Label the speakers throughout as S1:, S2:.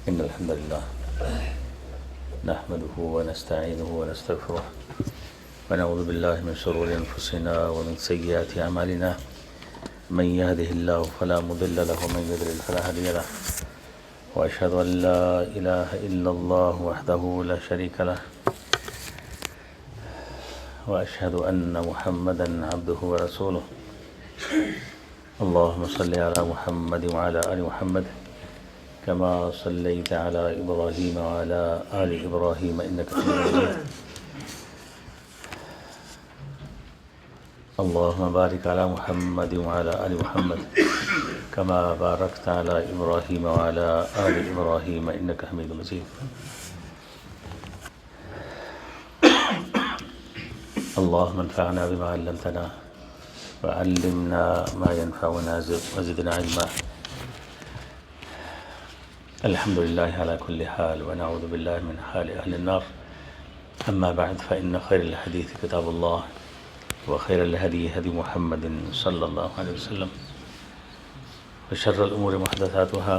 S1: إن الحمد لله نحمده ونستعينه ونستغفره ونعوذ بالله من شرور أنفسنا ومن سيئات أعمالنا من يهده الله فلا مضل له ومن يضلل فلا هادي له وأشهد أن لا إله إلا الله وحده لا شريك له وأشهد أن محمدا عبده ورسوله اللهم صل على محمد وعلى آل محمد كما صليت على إبراهيم وعلى آل إبراهيم إنك حميد مجيد اللهم بارك على محمد وعلى آل محمد كما باركت على إبراهيم وعلى آل إبراهيم إنك حميد مجيد اللهم انفعنا بما علمتنا وعلمنا ما ينفعنا وزدنا علما الحمد لله على كل حال ونعوذ بالله من حال أهل النار أما بعد فإن خير الحديث كتاب الله وخير الهدي هدي محمد صلى الله عليه وسلم وشر الأمور محدثاتها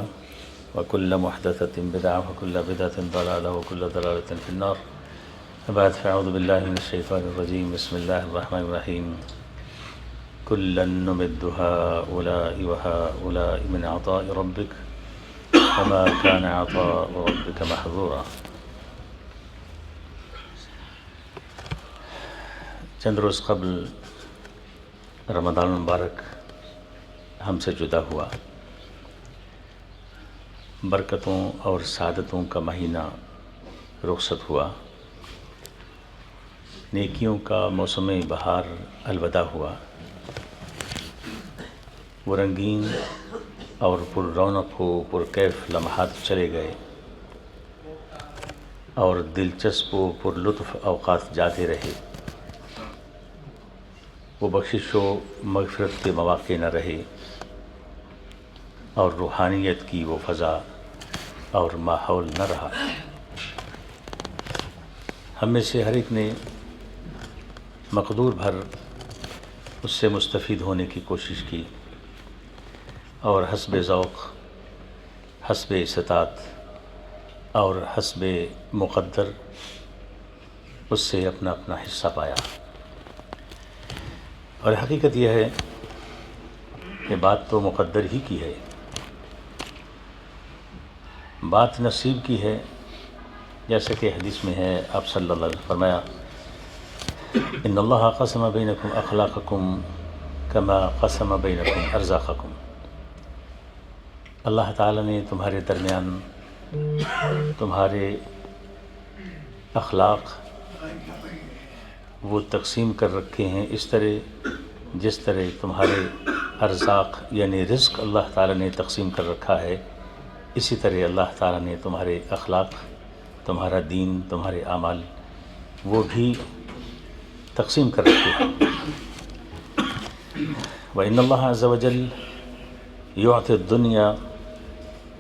S1: وكل محدثة بدعة وكل بدعة ضلالة وكل ضلالة في النار بعد فأعوذ بالله من الشيطان الرجيم بسم الله الرحمن الرحيم كلا نمد هؤلاء وهؤلاء من عطاء ربك وما كان عطاء ربك محظورا. چند روز قبل رمضان المبارک ہم سے جدا ہوا. برکتوں اور سعادتوں کا مہینہ رخصت ہوا. نیکیوں کا موسم بہار الوداع ہوا. وہ رنگین اور پر رونق و پر کیف لمحات چلے گئے اور دلچسپ و پر لطف اوقات جاتے رہے. وہ بخشش و مغفرت کے مواقع نہ رہے اور روحانیت کی وہ فضا اور ماحول نہ رہا. ہم میں سے ہر ایک نے مقدور بھر اس سے مستفید ہونے کی کوشش کی اور حسب ذوق، حسب استطاعت اور حسب مقدر اس سے اپنا اپنا حصہ پایا. اور حقیقت یہ ہے کہ بات تو مقدر ہی کی ہے، بات نصیب کی ہے. جیسا کہ حدیث میں ہے، آپ صلی اللہ علیہ وسلم فرمایا ان اللہ قسم بینکم اخلاقکم کما قسم بینکم ارزاقکم. اللہ تعالیٰ نے تمہارے درمیان تمہارے اخلاق وہ تقسیم کر رکھے ہیں اس طرح جس طرح تمہارے ارزاق یعنی رزق اللہ تعالیٰ نے تقسیم کر رکھا ہے، اسی طرح اللہ تعالیٰ نے تمہارے اخلاق، تمہارا دین، تمہارے اعمال وہ بھی تقسیم کر رکھے ہیں. وَإِنَّ اللَّهَ عَزَّ وَجَلَّ يُعْطِي الدُّنْيَا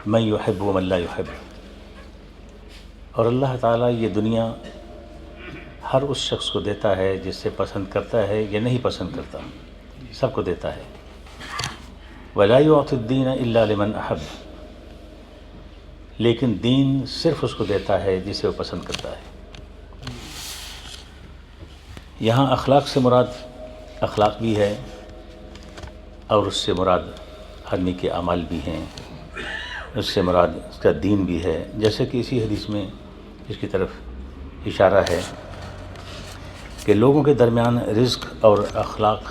S1: مَن يُحِبُّ وَمَن لَا يُحِبُّ. اور اللہ تعالیٰ یہ دنیا ہر اس شخص کو دیتا ہے جس سے پسند کرتا ہے یا نہیں پسند کرتا، سب کو دیتا ہے. وَلَا يُعْطِي الدِّينَ إِلَّا لِمَنْ أَحَبَّ. لیکن دین صرف اس کو دیتا ہے جسے وہ پسند کرتا ہے. یہاں اخلاق سے مراد اخلاق بھی ہے اور اس سے مراد آدمی کے اعمال بھی ہیں، اس سے مراد اس کا دین بھی ہے. جیسے کہ اسی حدیث میں اس کی طرف اشارہ ہے کہ لوگوں کے درمیان رزق اور اخلاق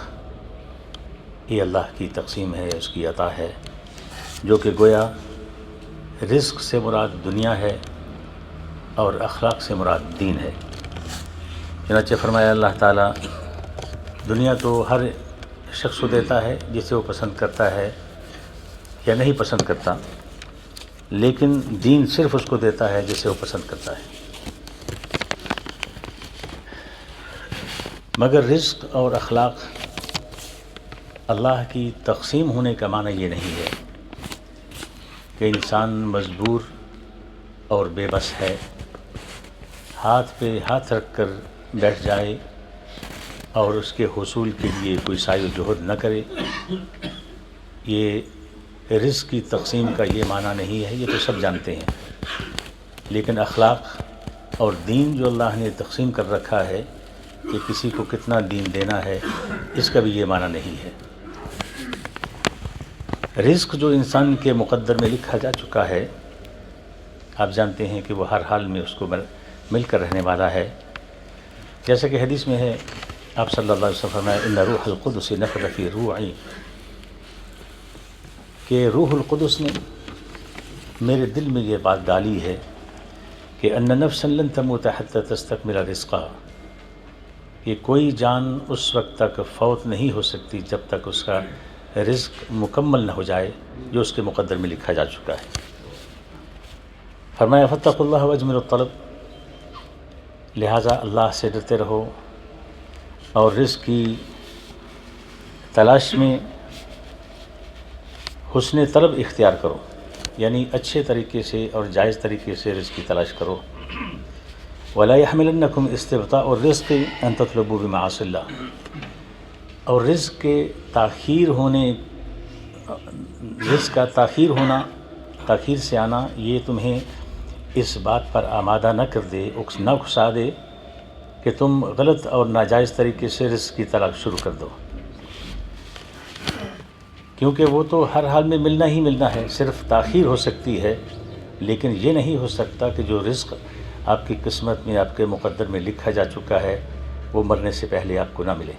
S1: یہ اللہ کی تقسیم ہے، اس کی عطا ہے، جو کہ گویا رزق سے مراد دنیا ہے اور اخلاق سے مراد دین ہے. چنانچہ فرمایا اللہ تعالیٰ دنیا تو ہر شخص کو دیتا ہے جسے وہ پسند کرتا ہے یا نہیں پسند کرتا، لیکن دین صرف اس کو دیتا ہے جسے وہ پسند کرتا ہے. مگر رزق اور اخلاق اللہ کی تقسیم ہونے کا معنی یہ نہیں ہے کہ انسان مجبور اور بے بس ہے، ہاتھ پہ ہاتھ رکھ کر بیٹھ جائے اور اس کے حصول کے لیے کوئی سعی و جہد نہ کرے. یہ رزق کی تقسیم کا یہ معنی نہیں ہے، یہ تو سب جانتے ہیں. لیکن اخلاق اور دین جو اللہ نے تقسیم کر رکھا ہے کہ کسی کو کتنا دین دینا ہے، اس کا بھی یہ معنی نہیں ہے۔ رزق جو انسان کے مقدر میں لکھا جا چکا ہے، آپ جانتے ہیں کہ وہ ہر حال میں اس کو مل کر رہنے والا ہے۔ جیسا کہ حدیث میں ہے، آپ صلی اللہ علیہ وسلم فرمایا ان روح القدس نفث فی روعی، کہ روح القدس نے میرے دل میں یہ بات ڈالی ہے کہ ان نفسا لن تموت حتی تستکمل رزقا، کہ کوئی جان اس وقت تک فوت نہیں ہو سکتی جب تک اس کا رزق مکمل نہ ہو جائے جو اس کے مقدر میں لکھا جا چکا ہے۔ فرمایا فاتقوا اللہ واجملوا الطلب، لہٰذا اللہ سے ڈرتے رہو اور رزق کی تلاش میں حسن طلب اختیار کرو، یعنی اچھے طریقے سے اور جائز طریقے سے رزق کی تلاش کرو۔ ولا يحملنکم استبطاء الرزق ان تطلبوا بمعاصی اللہ، اور رزق کے تاخیر کا تاخیر سے آنا یہ تمہیں اس بات پر آمادہ نہ کر دے، نہ اکسا دے کہ تم غلط اور ناجائز طریقے سے رزق کی تلاش شروع کر دو، کیونکہ وہ تو ہر حال میں ملنا ہی ملنا ہے، صرف تاخیر ہو سکتی ہے، لیکن یہ نہیں ہو سکتا کہ جو رزق آپ کی قسمت میں، آپ کے مقدر میں لکھا جا چکا ہے، وہ مرنے سے پہلے آپ کو نہ ملے۔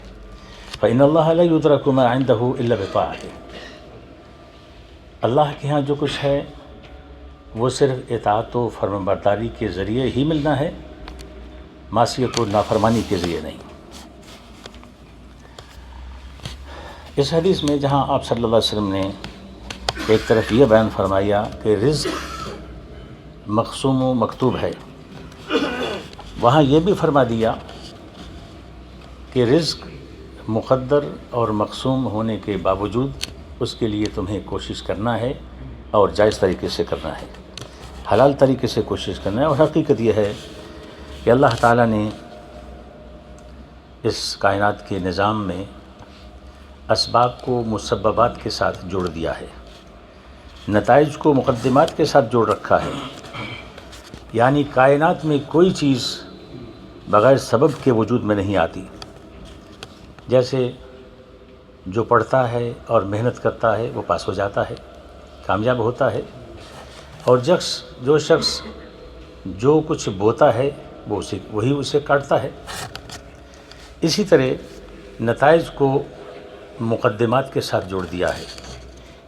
S1: فإن اللہ لا يدرک ما عنده الا بطاعته، اللہ کے ہاں جو کچھ ہے وہ صرف اطاعت و فرمانبرداری کے ذریعے ہی ملنا ہے، معصیت و نافرمانی کے ذریعے نہیں۔ اس حدیث میں جہاں آپ صلی اللہ علیہ وسلم نے ایک طرف یہ بیان فرمایا کہ رزق مقسوم و مکتوب ہے، وہاں یہ بھی فرما دیا کہ رزق مقدر اور مقسوم ہونے کے باوجود اس کے لیے تمہیں کوشش کرنا ہے اور جائز طریقے سے کرنا ہے، حلال طریقے سے کوشش کرنا ہے۔ اور حقیقت یہ ہے کہ اللہ تعالیٰ نے اس کائنات کے نظام میں اسباب کو مسببات کے ساتھ جوڑ دیا ہے، نتائج کو مقدمات کے ساتھ جوڑ رکھا ہے، یعنی کائنات میں کوئی چیز بغیر سبب کے وجود میں نہیں آتی۔ جیسے جو پڑھتا ہے اور محنت کرتا ہے وہ پاس ہو جاتا ہے، کامیاب ہوتا ہے، اور جو شخص جو کچھ بوتا ہے وہی اسے کاٹتا ہے۔ اسی طرح نتائج کو مقدمات کے ساتھ جوڑ دیا ہے،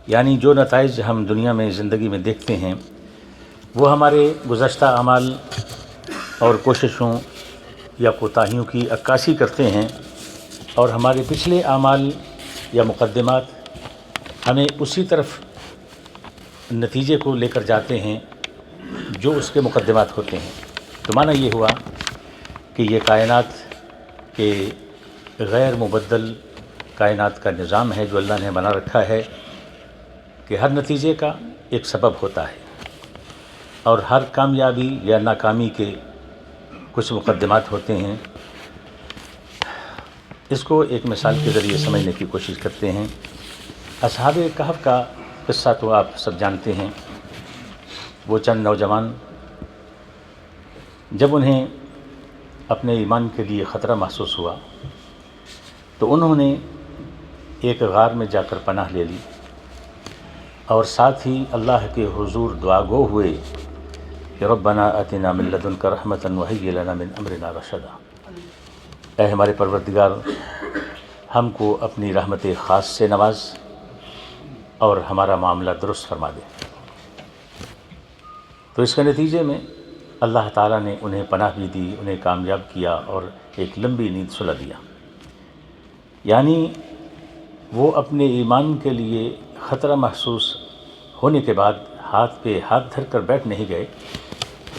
S1: یعنی جو نتائج ہم دنیا میں زندگی میں دیکھتے ہیں وہ ہمارے گزشتہ اعمال اور کوششوں یا کوتاہیوں کی عکاسی کرتے ہیں، اور ہمارے پچھلے اعمال یا مقدمات ہمیں اسی طرف نتیجے کو لے کر جاتے ہیں جو اس کے مقدمات ہوتے ہیں۔ تو معنی یہ ہوا کہ یہ کائنات کے غیر مبدل کائنات کا نظام ہے جو اللہ نے بنا رکھا ہے کہ ہر نتیجے کا ایک سبب ہوتا ہے، اور ہر کامیابی یا ناکامی کے کچھ مقدمات ہوتے ہیں۔ اس کو ایک مثال کے ذریعے سمجھنے کی کوشش کرتے ہیں۔ اصحاب کہف کا قصہ تو آپ سب جانتے ہیں۔ وہ چند نوجوان جب انہیں اپنے ایمان کے لیے خطرہ محسوس ہوا تو انہوں نے ایک غار میں جا کر پناہ لے لی، اور ساتھ ہی اللہ کے حضور دعا گو ہوئے کہ ربنا آتنا من لدنک رحمۃ وہیئ لنا من امرنا رشدا، اے ہمارے پروردگار ہم کو اپنی رحمت خاص سے نواز اور ہمارا معاملہ درست فرما دے۔ تو اس کے نتیجے میں اللہ تعالیٰ نے انہیں پناہ بھی دی، انہیں کامیاب کیا اور ایک لمبی نیند سلا دیا۔ یعنی وہ اپنے ایمان کے لیے خطرہ محسوس ہونے کے بعد ہاتھ پہ ہاتھ دھر کر بیٹھ نہیں گئے،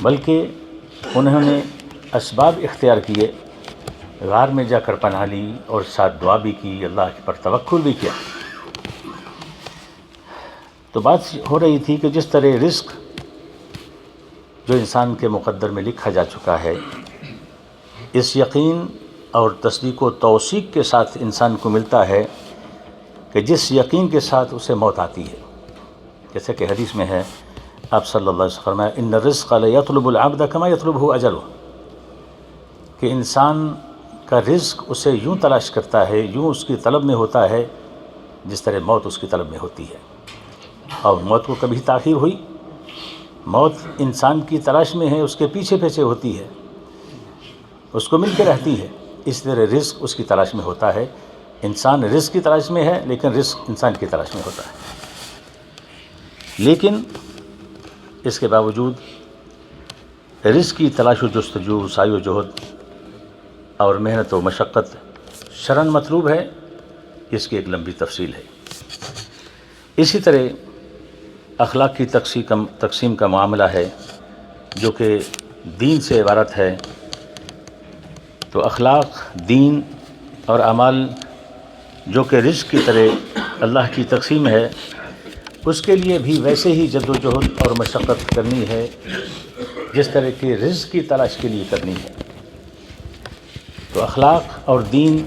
S1: بلکہ انہوں نے اسباب اختیار کیے، غار میں جا کر پناہ لی اور ساتھ دعا بھی کی، اللہ پر توکل بھی کیا۔ تو بات ہو رہی تھی کہ جس طرح رزق جو انسان کے مقدر میں لکھا جا چکا ہے، اس یقین اور تصدیق و توثیق کے ساتھ انسان کو ملتا ہے کہ جس یقین کے ساتھ اسے موت آتی ہے، جیسے کہ حدیث میں ہے آپ صلی اللہ علیہ وسلم فرمایا ان الرزق لیطلب العبد کما یطلبہ اجلہ، کہ انسان کا رزق اسے یوں تلاش کرتا ہے، یوں اس کی طلب میں ہوتا ہے جس طرح موت اس کی طلب میں ہوتی ہے۔ اور موت کو کبھی تاخیر ہوئی؟ موت انسان کی تلاش میں ہے، اس کے پیچھے پیچھے ہوتی ہے، اس کو مل کے رہتی ہے۔ اس طرح رزق اس کی تلاش میں ہوتا ہے، انسان رزق کی تلاش میں ہے لیکن رزق انسان کی تلاش میں ہوتا ہے۔ لیکن اس کے باوجود رزق کی تلاش و جستجو، سعی و جہد اور محنت و مشقت شرعاً مطلوب ہے، اس کی ایک لمبی تفصیل ہے۔ اسی طرح اخلاق کی تقسیم کا معاملہ ہے جو کہ دین سے عبارت ہے، تو اخلاق، دین اور اعمال جو کہ رزق کی طرح اللہ کی تقسیم ہے، اس کے لیے بھی ویسے ہی جد و جہد اور مشقت کرنی ہے جس طرح کی رزق کی تلاش کے لیے کرنی ہے۔ تو اخلاق اور دین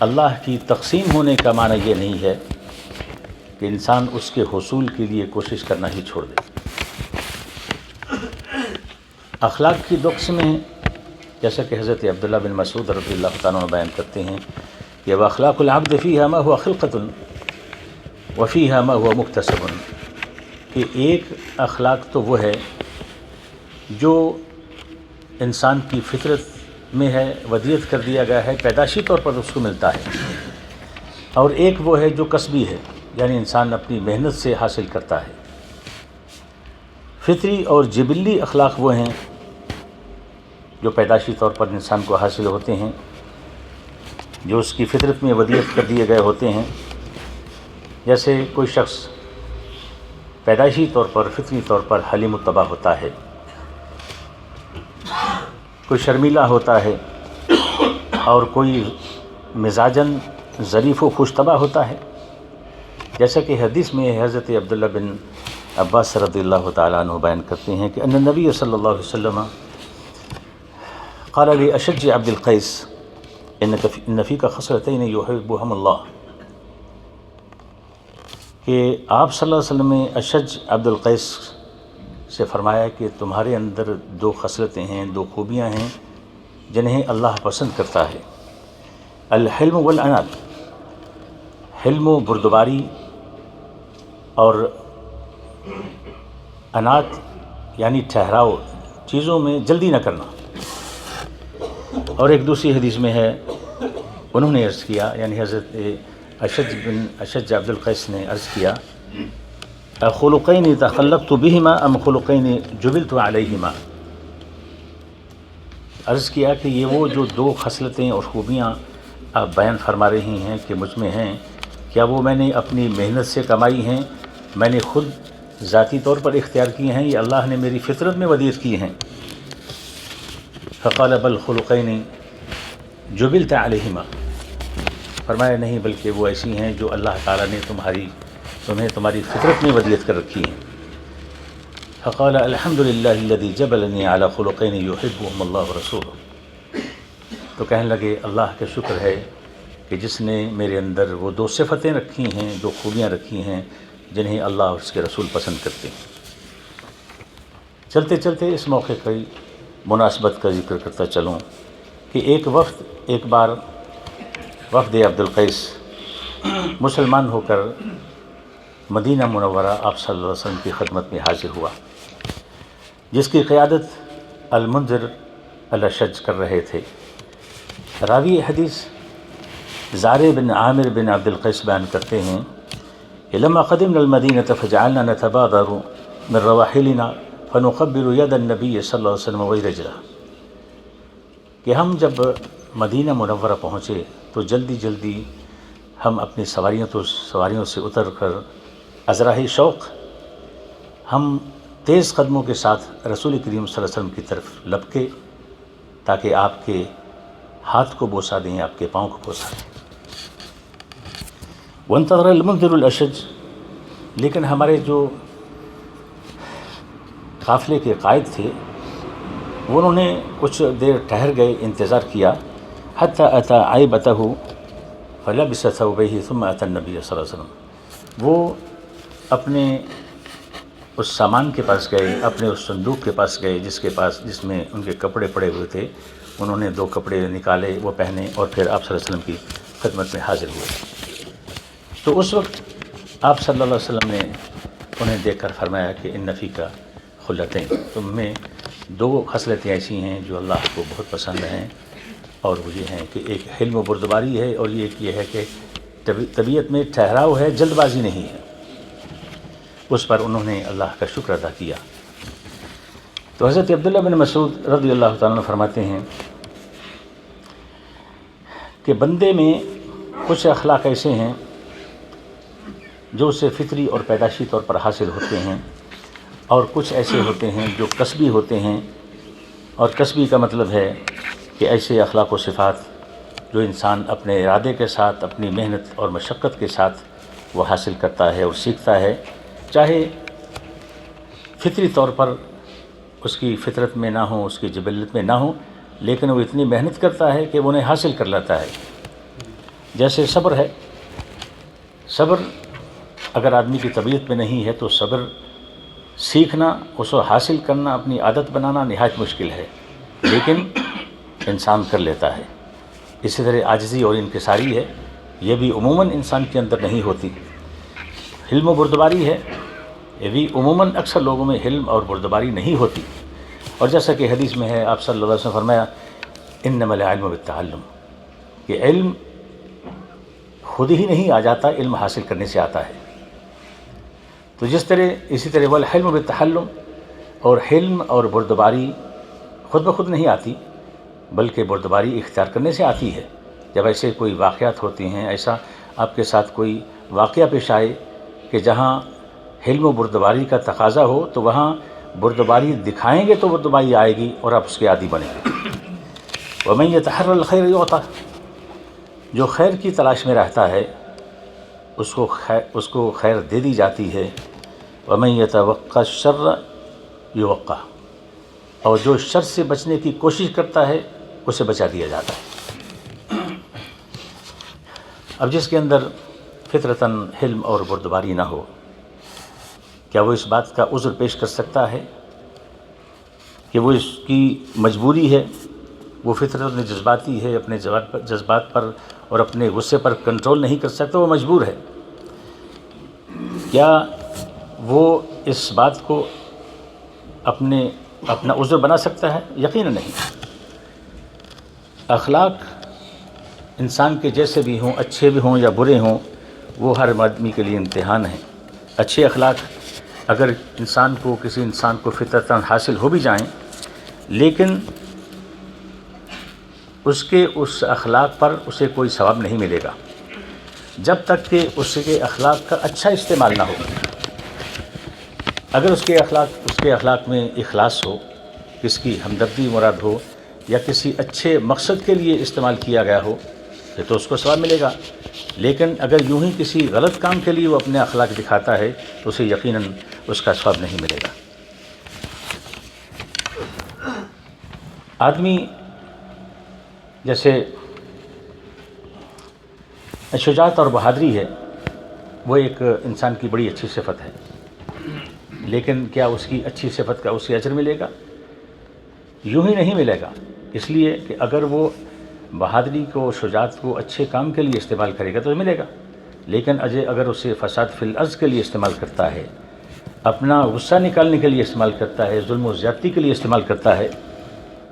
S1: اللہ کی تقسیم ہونے کا معنی یہ نہیں ہے کہ انسان اس کے حصول کے لیے کوشش کرنا ہی چھوڑ دے۔ اخلاق کی دو قسمیں ہیں، جیسا کہ حضرت عبداللہ بن مسعود رضی اللہ تعالیٰ عنہ بیان کرتے ہیں کہ وَأَخْلَاقُ الْعَبْدِ فِيهَا مَا هُوَ خِلْقَةٌ وَفِيهَا مَا هُوَ مُكْتَسَبٌ، کہ ایک اخلاق تو وہ ہے جو انسان کی فطرت میں ہے، ودیت کر دیا گیا ہے، پیدائشی طور پر اس کو ملتا ہے، اور ایک وہ ہے جو کسبی ہے، یعنی انسان اپنی محنت سے حاصل کرتا ہے۔ فطری اور جبلی اخلاق وہ ہیں جو پیدائشی طور پر انسان کو حاصل ہوتے ہیں، جو اس کی فطرت میں ودیت کر دیے گئے ہوتے ہیں۔ جیسے کوئی شخص پیدائشی طور پر، فطری طور پر حلیم الطبع ہوتا ہے، کوئی شرمیلا ہوتا ہے، اور کوئی مزاجاً ظریف و خوش طبع ہوتا ہے، جیسا کہ حدیث میں حضرت عبداللہ بن عباس رضی اللہ تعالیٰ عنہ بیان کرتے ہیں کہ ان النبی صلی اللہ علیہ وسلم قال لأشج عبد القیس ان فیک خصلتین یحبہم اللہ، کہ آپ صلی اللہ علیہ وسلم نے اشج عبد القیس سے فرمایا کہ تمہارے اندر دو خصلتیں ہیں، دو خوبیاں ہیں جنہیں اللہ پسند کرتا ہے، الحلم والعنات، حلم و بردباری، اور عنات یعنی ٹھہراؤ، چیزوں میں جلدی نہ کرنا۔ اور ایک دوسری حدیث میں ہے، انہوں نے عرض کیا، یعنی حضرت اشج عبد القیس نے عرض کیا خلقین تخلقت بہما ام خلقین جبلت علیہما، عرض کیا کہ یہ وہ جو دو خصلتیں اور خوبیاں آپ بیان فرما رہی ہیں کہ مجھ میں ہیں، کیا وہ میں نے اپنی محنت سے کمائی ہیں، میں نے خود ذاتی طور پر اختیار کی ہیں، یا اللہ نے میری فطرت میں ودیت کی ہیں؟ فقال بل خلقین جبلت علیہما، فرمایا نہیں، بلکہ وہ ایسی ہیں جو اللہ تعالیٰ نے تمہیں تمہاری فطرت میں ودیت کر رکھی ہیں۔ فقال الحمد للہ الذی جبلنی علی خلقین یحبہم اللہ ورسولہ، تو کہنے لگے اللہ کا شکر ہے کہ جس نے میرے اندر وہ دو صفتیں رکھی ہیں، دو خوبیاں رکھی ہیں جنہیں اللہ اور اس کے رسول پسند کرتے ہیں۔ چلتے چلتے اس موقع کی مناسبت کا ذکر کرتا چلوں کہ ایک بار وفد عبد القیس مسلمان ہو کر مدینہ منورہ آپ صلی اللہ علیہ وسلم کی خدمت میں حاضر ہوا، جس کی قیادت المنذر الاشج کر رہے تھے۔ راوی حدیث زارع بن عامر بن عبد القیس بیان کرتے ہیں کہ لما قدمنا المدینة فجعلنا نتبادر من رواحلنا فنقبل ید النبی صلی اللہ علیہ وسلم ورجلہ، کہ ہم جب مدینہ منورہ پہنچے تو جلدی جلدی ہم اپنی سواریوں سے اتر کر ازراہ شوق ہم تیز قدموں کے ساتھ رسول کریم صلی اللہ علیہ وسلم کی طرف لپکے تاکہ آپ کے ہاتھ کو بوسہ دیں، آپ کے پاؤں کو بوسہ دیں۔ وانتظر المنذر الاشج، لیکن ہمارے جو قافلے کے قائد تھے انہوں نے کچھ دیر ٹھہر گئے، انتظار کیا، حتی اتی عیبتہ فلبس ثوبیہ ثم اتی النبی صلی اللہ علیہ وسلم، وہ اپنے اس سامان کے پاس گئے، اپنے اس صندوق کے پاس گئے جس میں ان کے کپڑے پڑے ہوئے تھے. انہوں نے 2 کپڑے نکالے، وہ پہنے، اور پھر آپ صلی اللہ علیہ وسلم کی خدمت میں حاضر ہوئے. تو اس وقت آپ صلی اللہ علیہ وسلم نے انہیں دیکھ کر فرمایا کہ ان فیک خلتین، تم میں 2 خصلتیں ایسی ہیں جو اللہ کو بہت پسند ہیں، اور وہ یہ ہیں کہ ایک حلم و بردباری ہے، اور یہ ہے کہ طبیعت میں ٹھہراؤ ہے، جلد بازی نہیں ہے. اس پر انہوں نے اللہ کا شکر ادا کیا. تو حضرت عبداللہ بن مسعود رضی اللہ تعالیٰ عنہ فرماتے ہیں کہ بندے میں کچھ اخلاق ایسے ہیں جو اسے فطری اور پیدائشی طور پر حاصل ہوتے ہیں، اور کچھ ایسے ہوتے ہیں جو کسبی ہوتے ہیں. اور کسبی کا مطلب ہے کہ ایسے اخلاق و صفات جو انسان اپنے ارادے کے ساتھ، اپنی محنت اور مشقت کے ساتھ وہ حاصل کرتا ہے اور سیکھتا ہے، چاہے فطری طور پر اس کی فطرت میں نہ ہو، اس کی جبلت میں نہ ہو، لیکن وہ اتنی محنت کرتا ہے کہ وہ انہیں حاصل کر لیتا ہے. جیسے صبر ہے. صبر اگر آدمی کی طبیعت میں نہیں ہے تو صبر سیکھنا، اس کو حاصل کرنا، اپنی عادت بنانا نہایت مشکل ہے، لیکن انسان کر لیتا ہے. اسی طرح عاجزی اور انکساری ہے، یہ بھی عموماً انسان کے اندر نہیں ہوتی. حلم و بردباری ہے، یہ بھی عموماً اکثر لوگوں میں حلم اور بردباری نہیں ہوتی. اور جیسا کہ حدیث میں ہے، آپ صلی اللہ علیہ وسلم نے فرمایا انما العلم بالتعلم، کہ علم خود ہی نہیں آ جاتا، علم حاصل کرنے سے آتا ہے. تو اسی طرح والحلم بالتحلم، اور حلم اور بردباری خود بخود نہیں آتی، بلکہ بردباری اختیار کرنے سے آتی ہے. جب ایسے کوئی واقعات ہوتے ہیں، ایسا آپ کے ساتھ کوئی واقعہ پیش آئے کہ جہاں حلم و بردباری کا تقاضا ہو، تو وہاں بردباری دکھائیں گے تو بردباری آئے گی اور آپ اس کے عادی بنیں گے. وَمَن يَتَحَرَّ الْخَيْرَ يُعْطَهْ، جو خیر کی تلاش میں رہتا ہے اس کو خیر دے دی جاتی ہے. وَمَن يَتَوَقَّ الشَّرَّ يُوَقَّ، اور جو شر سے بچنے کی کوشش کرتا ہے اسے بچا دیا جاتا ہے. اب جس کے اندر فطرتاً حلم اور بردباری نہ ہو، کیا وہ اس بات کا عذر پیش کر سکتا ہے کہ وہ اس کی مجبوری ہے، وہ فطرت میں جذباتی ہے، اپنے جذبات پر اور اپنے غصے پر کنٹرول نہیں کر سکتا، وہ مجبور ہے؟ کیا وہ اس بات کو اپنا عذر بنا سکتا ہے؟ یقیناً نہیں. اخلاق انسان کے جیسے بھی ہوں، اچھے بھی ہوں یا برے ہوں، وہ ہر آدمی کے لیے امتحان ہے. اچھے اخلاق اگر کسی انسان کو فطرتاً حاصل ہو بھی جائیں، لیکن اس اخلاق پر اسے کوئی ثواب نہیں ملے گا جب تک کہ اس کے اخلاق کا اچھا استعمال نہ ہو. اگر اس کے اخلاق میں اخلاص ہو، کس کی ہمدردی مراد ہو، یا کسی اچھے مقصد کے لیے استعمال کیا گیا ہو، پھر تو اس کو ثواب ملے گا. لیکن اگر یوں ہی کسی غلط کام کے لیے وہ اپنے اخلاق دکھاتا ہے تو اسے یقیناً اس کا ثواب نہیں ملے گا. آدمی جیسے شجاعت اور بہادری ہے، وہ ایک انسان کی بڑی اچھی صفت ہے، لیکن کیا اس کی اچھی صفت کا اسے اجر ملے گا؟ یوں ہی نہیں ملے گا. اس لیے کہ اگر وہ بہادری کو، شجاعت کو اچھے کام کے لیے استعمال کرے گا تو ملے گا، لیکن اگر اسے فساد فی الارض کے لیے استعمال کرتا ہے، اپنا غصہ نکالنے کے لیے استعمال کرتا ہے، ظلم و زیادتی کے لیے استعمال کرتا ہے،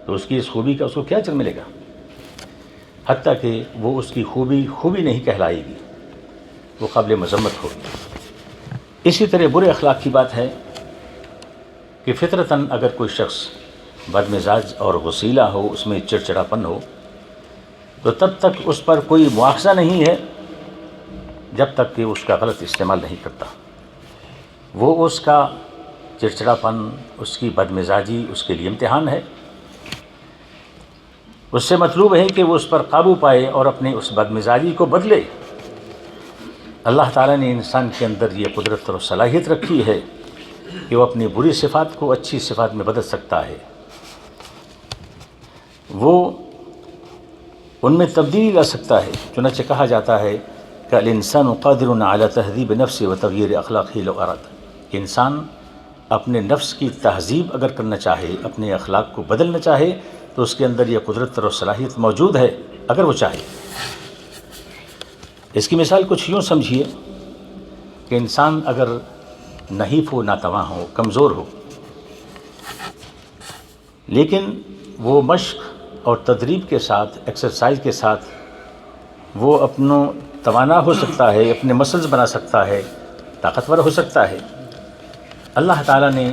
S1: تو اس کی اس خوبی کا اس کو کیا اجر ملے گا؟ حتیٰ کہ وہ اس کی خوبی نہیں کہلائے گی، وہ قابل مذمت ہوگی. اسی طرح برے اخلاق کی بات ہے کہ فطرتاً اگر کوئی شخص بد مزاج اور غصیلا ہو، اس میں چڑچڑاپن ہو، تو تب تک اس پر کوئی مواخذہ نہیں ہے جب تک کہ اس کا غلط استعمال نہیں کرتا. وہ اس کا چڑچڑاپن، اس کی بد مزاجی اس کے لیے امتحان ہے. اس سے مطلوب ہے کہ وہ اس پر قابو پائے اور اپنے اس بد مزاجی کو بدلے. اللہ تعالیٰ نے انسان کے اندر یہ قدرت اور صلاحیت رکھی ہے کہ وہ اپنی بری صفات کو اچھی صفات میں بدل سکتا ہے. وہ ان میں تبدیلی لا سکتا ہے. چنانچہ کہا جاتا ہے کہ الانسان قادر علی تہذیب نفسه وتغییر اخلاقه لو اراد، کہ انسان اپنے نفس کی تہذیب اگر کرنا چاہے، اپنے اخلاق کو بدلنا چاہے، تو اس کے اندر یہ قدرت اور صلاحیت موجود ہے اگر وہ چاہے۔ اس کی مثال کچھ یوں سمجھیے کہ انسان اگر نحیف ہو، ناتواں ہو، کمزور ہو، لیکن وہ مشق اور تدریب کے ساتھ، ایکسرسائز کے ساتھ وہ اپنا توانا ہو سکتا ہے، اپنے مسلز بنا سکتا ہے، طاقتور ہو سکتا ہے۔ اللہ تعالیٰ نے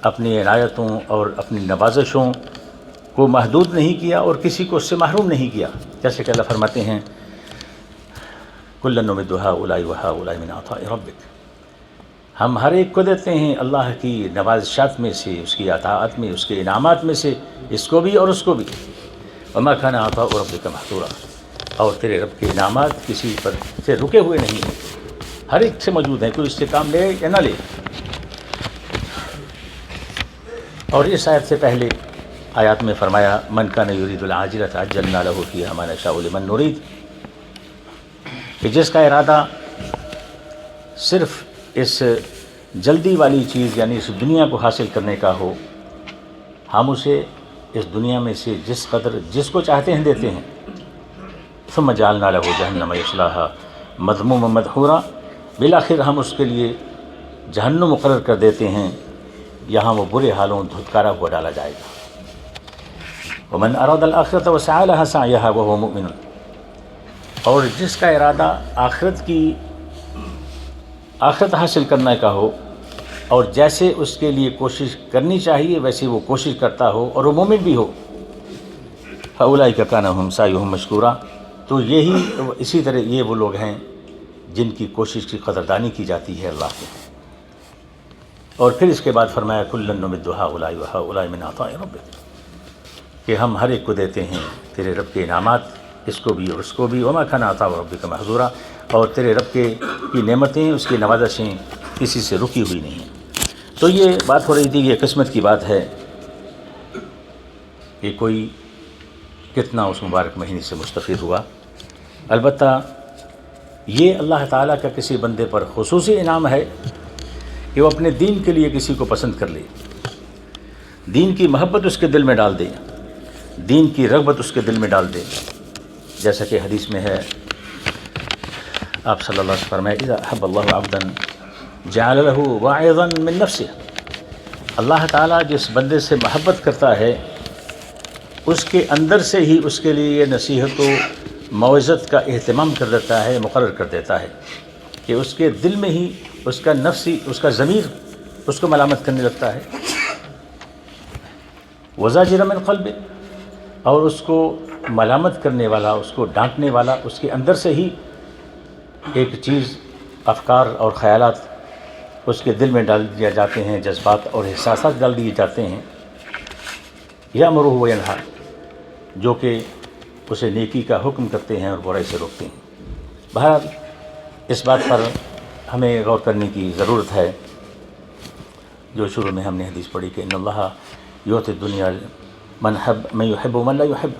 S1: اپنی عنایتوں اور اپنی نوازشوں کو محدود نہیں کیا اور کسی کو اس سے محروم نہیں کیا، جیسے کہ اللہ فرماتے ہیں کُلًّا نُمِدُّ هَٰؤُلَاءِ وَهَٰؤُلَاءِ مِنْ عَطَاءِ رَبِّكَ، ہم ہر ایک کو دیتے ہیں اللہ کی نوازشات میں سے، اس کی عطاءات میں، اس کے انعامات میں سے، اس کو بھی اور اس کو بھی۔ وَمَا كَانَ عَطَاءُ رَبِّكَ مَحْظُورًا، اور تیرے رب کے انعامات کسی پر سے رکے ہوئے نہیں ہیں، ہر ایک سے موجود ہیں، کوئی اس سے کام لے یا نہ لے۔ اور اس آیت سے پہلے آیات میں فرمایا من کان یرید العاجلۃ عجلنا لہ فیہا ما نشاء لمن نرید، کہ جس کا ارادہ صرف اس جلدی والی چیز یعنی اس دنیا کو حاصل کرنے کا ہو، ہم اسے اس دنیا میں سے جس قدر جس کو چاہتے ہیں دیتے ہیں۔ ثم جعلنا لہ جہنم یصلاھا مذموما مدحورا، بالآخر ہم اس کے لیے جہنم مقرر کر دیتے ہیں، یہاں وہ برے حالوں دھتکارا ہوا ڈالا جائے گا۔ ومن اراد الآخرۃ وسعی لها سعیها وهو مؤمن، اور جس کا ارادہ آخرت حاصل کرنے کا ہو اور جیسے اس کے لیے کوشش کرنی چاہیے ویسے وہ کوشش کرتا ہو اور وہ مومن بھی ہو، فاولئک کان هم سعیهم مشکورا، تو یہی اسی طرح یہ وہ لوگ ہیں جن کی کوشش کی قدردانی کی جاتی ہے اللہ کے۔ اور پھر اس کے بعد فرمایا کُلًّا نُمِدُّ هَٰؤُلَاءِ وَهَٰؤُلَاءِ مِنْ عَطَاءِ رَبِّكَ، کہ ہم ہر ایک کو دیتے ہیں تیرے رب کے انعامات، اس کو بھی اور اس کو بھی۔ وَمَا كَانَ عَطَاءُ رَبِّكَ مَحْظُورًا، اور تیرے رب کی نعمتیں، اس کی نوازشیں کسی سے رکی ہوئی نہیں ہیں۔ تو یہ بات ہو رہی تھی، یہ قسمت کی بات ہے کہ کوئی کتنا اس مبارک مہینے سے مستفید ہوا۔ البتہ یہ اللہ تعالیٰ کا کسی بندے پر خصوصی انعام ہے کہ وہ اپنے دین کے لیے کسی کو پسند کر لے، دین کی محبت اس کے دل میں ڈال دے، دین کی رغبت اس کے دل میں ڈال دے، جیسا کہ حدیث میں ہے آپ صلی اللہ علیہ وسلم فرمائے اذا احب اللہ عبدا جعل له واعظا من نفسه، اللہ تعالیٰ جس بندے سے محبت کرتا ہے اس کے اندر سے ہی اس کے لیے نصیحت و موعظت کا اہتمام کر دیتا ہے، مقرر کر دیتا ہے، کہ اس کے دل میں ہی اس کا نفسی، اس کا ضمیر اس کو ملامت کرنے لگتا ہے۔ وزاجر من قلب، اور اس کو ملامت کرنے والا، اس کو ڈانٹنے والا اس کے اندر سے ہی ایک چیز، افکار اور خیالات اس کے دل میں ڈال دیا جاتے ہیں، جذبات اور احساسات ڈال دیے جاتے ہیں۔ یامرہ وینہا، جو کہ اسے نیکی کا حکم کرتے ہیں اور برائی سے روکتے ہیں۔ بہرحال اس بات پر ہمیں غور کرنے کی ضرورت ہے، جو شروع میں ہم نے حدیث پڑھی کہ ان اللہ یؤتی الدنیا من یحب ومن لا یحب،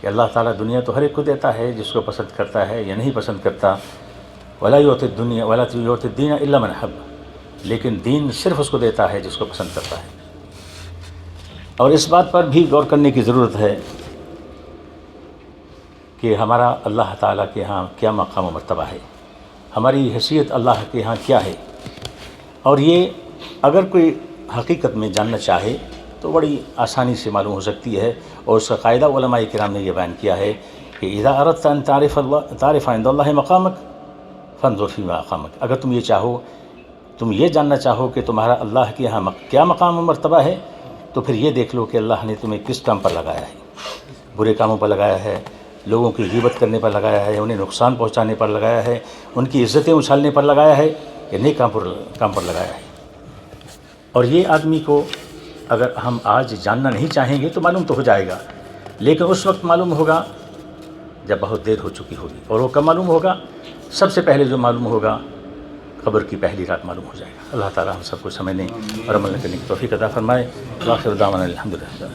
S1: کہ اللہ تعالیٰ دنیا تو ہر ایک کو دیتا ہے جس کو پسند کرتا ہے یا نہیں پسند کرتا، ولا یؤتی الدنیا ولا یؤتی الدین الا من حب، لیکن دین صرف اس کو دیتا ہے جس کو پسند کرتا ہے۔ اور اس بات پر بھی غور کرنے کی ضرورت ہے کہ ہمارا اللہ تعالیٰ کے ہاں کیا مقام و مرتبہ ہے، ہماری حیثیت اللہ کے ہاں کیا ہے۔ اور یہ اگر کوئی حقیقت میں جاننا چاہے تو بڑی آسانی سے معلوم ہو سکتی ہے، اور اس کا قاعدہ علماء کرام نے یہ بیان کیا ہے کہ اذا اردت ان تعرف عند اللہ مقامک فانظر فی مقامک، اگر تم یہ چاہو، تم یہ جاننا چاہو کہ تمہارا اللہ کے ہاں کیا مقام و مرتبہ ہے، تو پھر یہ دیکھ لو کہ اللہ نے تمہیں کس کام پر لگایا ہے۔ برے کاموں پر لگایا ہے، لوگوں کی غیبت کرنے پر لگایا ہے، انہیں نقصان پہنچانے پر لگایا ہے، ان کی عزتیں اچھالنے پر لگایا ہے، یا نیک کام پر لگایا ہے۔ اور یہ آدمی کو اگر ہم آج جاننا نہیں چاہیں گے تو معلوم تو ہو جائے گا، لیکن اس وقت معلوم ہوگا جب بہت دیر ہو چکی ہوگی۔ اور وہ کب معلوم ہوگا؟ سب سے پہلے جو معلوم ہوگا قبر کی پہلی رات معلوم ہو جائے گا۔ اللہ تعالیٰ ہم سب کو سمجھنے اور عمل کرنے کی توفیق عطا فرمائے۔ آخر دعوانا الحمدللہ۔